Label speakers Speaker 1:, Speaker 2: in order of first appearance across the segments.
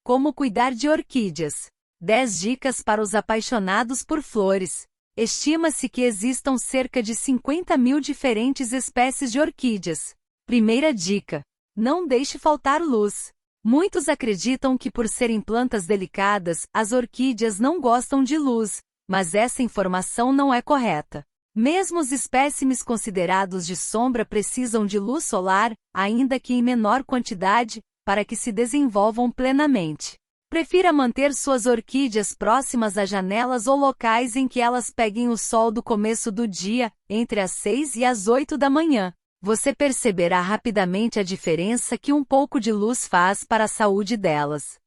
Speaker 1: Como cuidar de orquídeas. 10 dicas para os apaixonados por flores. Estima-se que existam cerca de 50 mil diferentes espécies de orquídeas. Primeira dica: não deixe faltar luz. Muitos acreditam que por serem plantas delicadas, as orquídeas não gostam de luz, mas essa informação não é correta. Mesmo os espécimes considerados de sombra precisam de luz solar, ainda que em menor quantidade, para que se desenvolvam plenamente. Prefira manter suas orquídeas próximas a janelas ou locais em que elas peguem o sol do começo do dia, entre as 6 e as 8 da manhã. Você perceberá rapidamente a diferença que um pouco de luz faz para a saúde delas.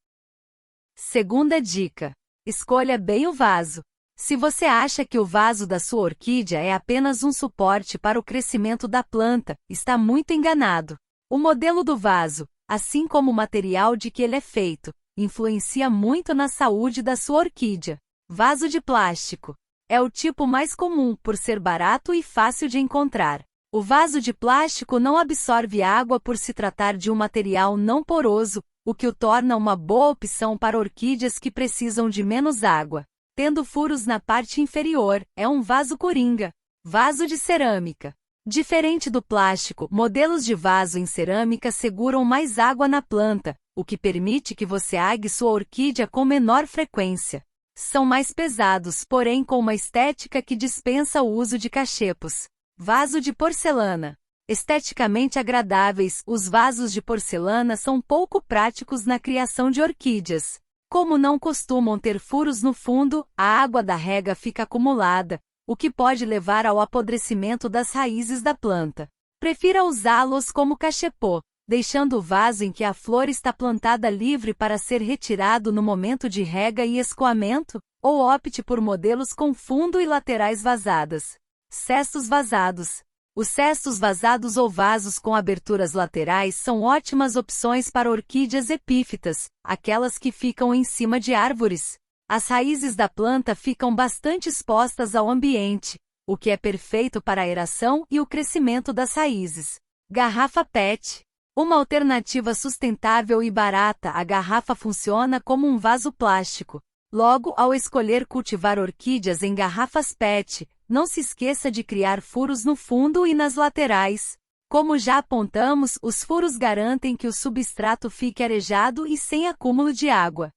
Speaker 1: Segunda dica: escolha bem o vaso. Se você acha que o vaso da sua orquídea é apenas um suporte para o crescimento da planta, está muito enganado. O modelo do vaso, assim como o material de que ele é feito, influencia muito na saúde da sua orquídea. Vaso de plástico é o tipo mais comum por ser barato e fácil de encontrar. O vaso de plástico não absorve água por se tratar de um material não poroso, o que o torna uma boa opção para orquídeas que precisam de menos água. Tendo furos na parte inferior, é um vaso coringa. Vaso de cerâmica. Diferente do plástico, modelos de vaso em cerâmica seguram mais água na planta, o que permite que você ague sua orquídea com menor frequência. São mais pesados, porém com uma estética que dispensa o uso de cachepos. Vaso de porcelana. Esteticamente agradáveis, os vasos de porcelana são pouco práticos na criação de orquídeas. Como não costumam ter furos no fundo, a água da rega fica acumulada, o que pode levar ao apodrecimento das raízes da planta. Prefira usá-los como cachepô, deixando o vaso em que a flor está plantada livre para ser retirado no momento de rega e escoamento, ou opte por modelos com fundo e laterais vazadas. Cestos vazados. Os cestos vazados ou vasos com aberturas laterais são ótimas opções para orquídeas epífitas, aquelas que ficam em cima de árvores. As raízes da planta ficam bastante expostas ao ambiente, o que é perfeito para a aeração e o crescimento das raízes. Garrafa PET. Uma alternativa sustentável e barata, a garrafa funciona como um vaso plástico. Logo, ao escolher cultivar orquídeas em garrafas PET, não se esqueça de criar furos no fundo e nas laterais. Como já apontamos, os furos garantem que o substrato fique arejado e sem acúmulo de água.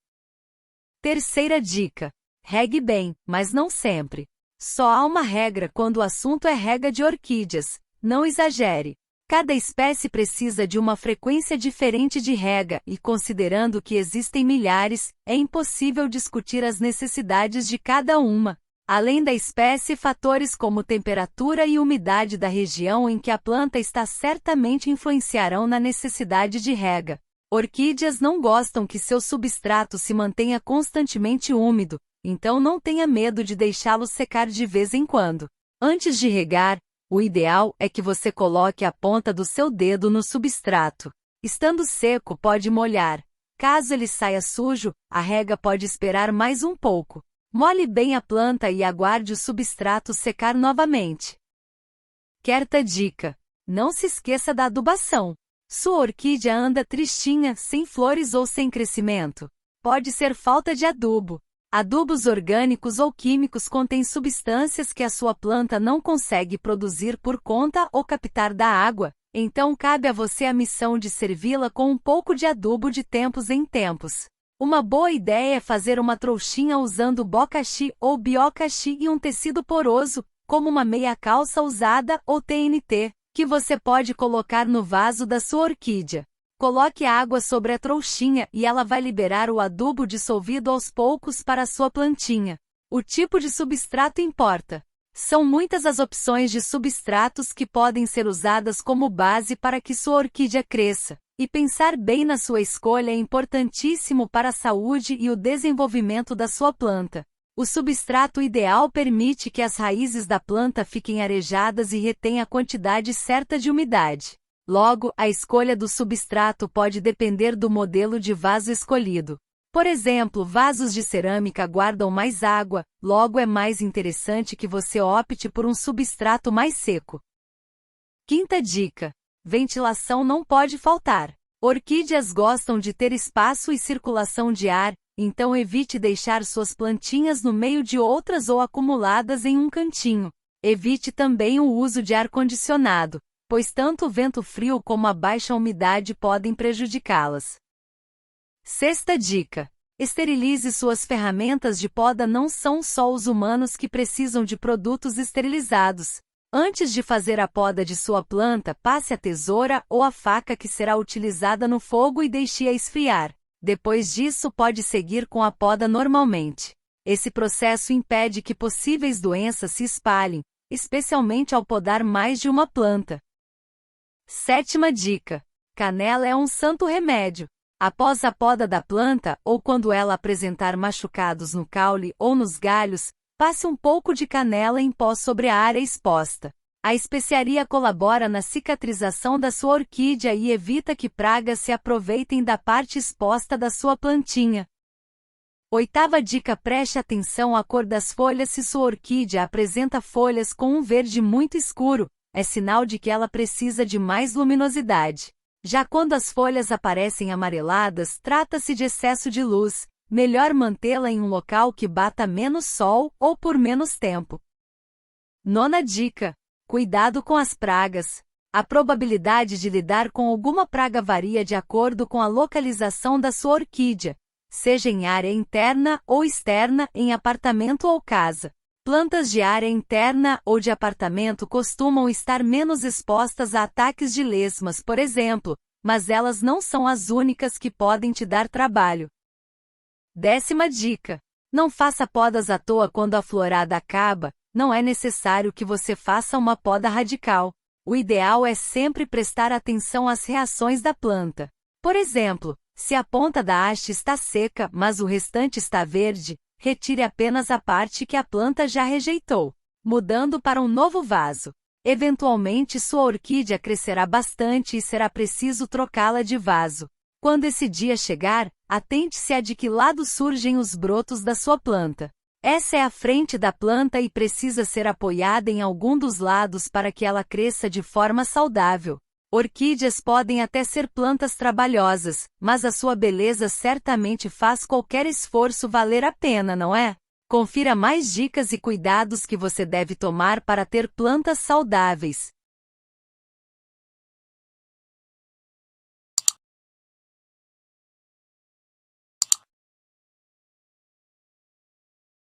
Speaker 1: Terceira dica: regue bem, mas não sempre. Só há uma regra quando o assunto é rega de orquídeas: não exagere. Cada espécie precisa de uma frequência diferente de rega e, considerando que existem milhares, é impossível discutir as necessidades de cada uma. Além da espécie, fatores como temperatura e umidade da região em que a planta está certamente influenciarão na necessidade de rega. Orquídeas não gostam que seu substrato se mantenha constantemente úmido, então não tenha medo de deixá-lo secar de vez em quando. Antes de regar, o ideal é que você coloque a ponta do seu dedo no substrato. Estando seco, pode molhar. Caso ele saia sujo, a rega pode esperar mais um pouco. Molhe bem a planta e aguarde o substrato secar novamente. Quarta dica: não se esqueça da adubação. Sua orquídea anda tristinha, sem flores ou sem crescimento? Pode ser falta de adubo. Adubos orgânicos ou químicos contêm substâncias que a sua planta não consegue produzir por conta ou captar da água, então cabe a você a missão de servi-la com um pouco de adubo de tempos em tempos. Uma boa ideia é fazer uma trouxinha usando bokashi ou biokashi e um tecido poroso, como uma meia calça usada ou TNT, que você pode colocar no vaso da sua orquídea. Coloque água sobre a trouxinha e ela vai liberar o adubo dissolvido aos poucos para a sua plantinha. O tipo de substrato importa. São muitas as opções de substratos que podem ser usadas como base para que sua orquídea cresça. E pensar bem na sua escolha é importantíssimo para a saúde e o desenvolvimento da sua planta. O substrato ideal permite que as raízes da planta fiquem arejadas e retêm a quantidade certa de umidade. Logo, a escolha do substrato pode depender do modelo de vaso escolhido. Por exemplo, vasos de cerâmica guardam mais água, logo é mais interessante que você opte por um substrato mais seco. Quinta dica: ventilação não pode faltar. Orquídeas gostam de ter espaço e circulação de ar, então evite deixar suas plantinhas no meio de outras ou acumuladas em um cantinho. Evite também o uso de ar-condicionado, pois tanto o vento frio como a baixa umidade podem prejudicá-las. Sexta dica: esterilize suas ferramentas de poda. Não são só os humanos que precisam de produtos esterilizados. Antes de fazer a poda de sua planta, passe a tesoura ou a faca que será utilizada no fogo e deixe-a esfriar. Depois disso, pode seguir com a poda normalmente. Esse processo impede que possíveis doenças se espalhem, especialmente ao podar mais de uma planta. Sétima dica: canela é um santo remédio. Após a poda da planta, ou quando ela apresentar machucados no caule ou nos galhos, passe um pouco de canela em pó sobre a área exposta. A especiaria colabora na cicatrização da sua orquídea e evita que pragas se aproveitem da parte exposta da sua plantinha. Oitava dica: preste atenção à cor das folhas. Se sua orquídea apresenta folhas com um verde muito escuro, é sinal de que ela precisa de mais luminosidade. Já quando as folhas aparecem amareladas, trata-se de excesso de luz. Melhor mantê-la em um local que bata menos sol ou por menos tempo. Nona dica: cuidado com as pragas. A probabilidade de lidar com alguma praga varia de acordo com a localização da sua orquídea, seja em área interna ou externa, em apartamento ou casa. Plantas de área interna ou de apartamento costumam estar menos expostas a ataques de lesmas, por exemplo, mas elas não são as únicas que podem te dar trabalho. Décima dica: não faça podas à toa. Quando a florada acaba, não é necessário que você faça uma poda radical. O ideal é sempre prestar atenção às reações da planta. Por exemplo, se a ponta da haste está seca, mas o restante está verde, retire apenas a parte que a planta já rejeitou, mudando para um novo vaso. Eventualmente sua orquídea crescerá bastante e será preciso trocá-la de vaso. Quando esse dia chegar, atente-se a de que lado surgem os brotos da sua planta. Essa é a frente da planta e precisa ser apoiada em algum dos lados para que ela cresça de forma saudável. Orquídeas podem até ser plantas trabalhosas, mas a sua beleza certamente faz qualquer esforço valer a pena, não é? Confira mais dicas e cuidados que você deve tomar para ter plantas saudáveis.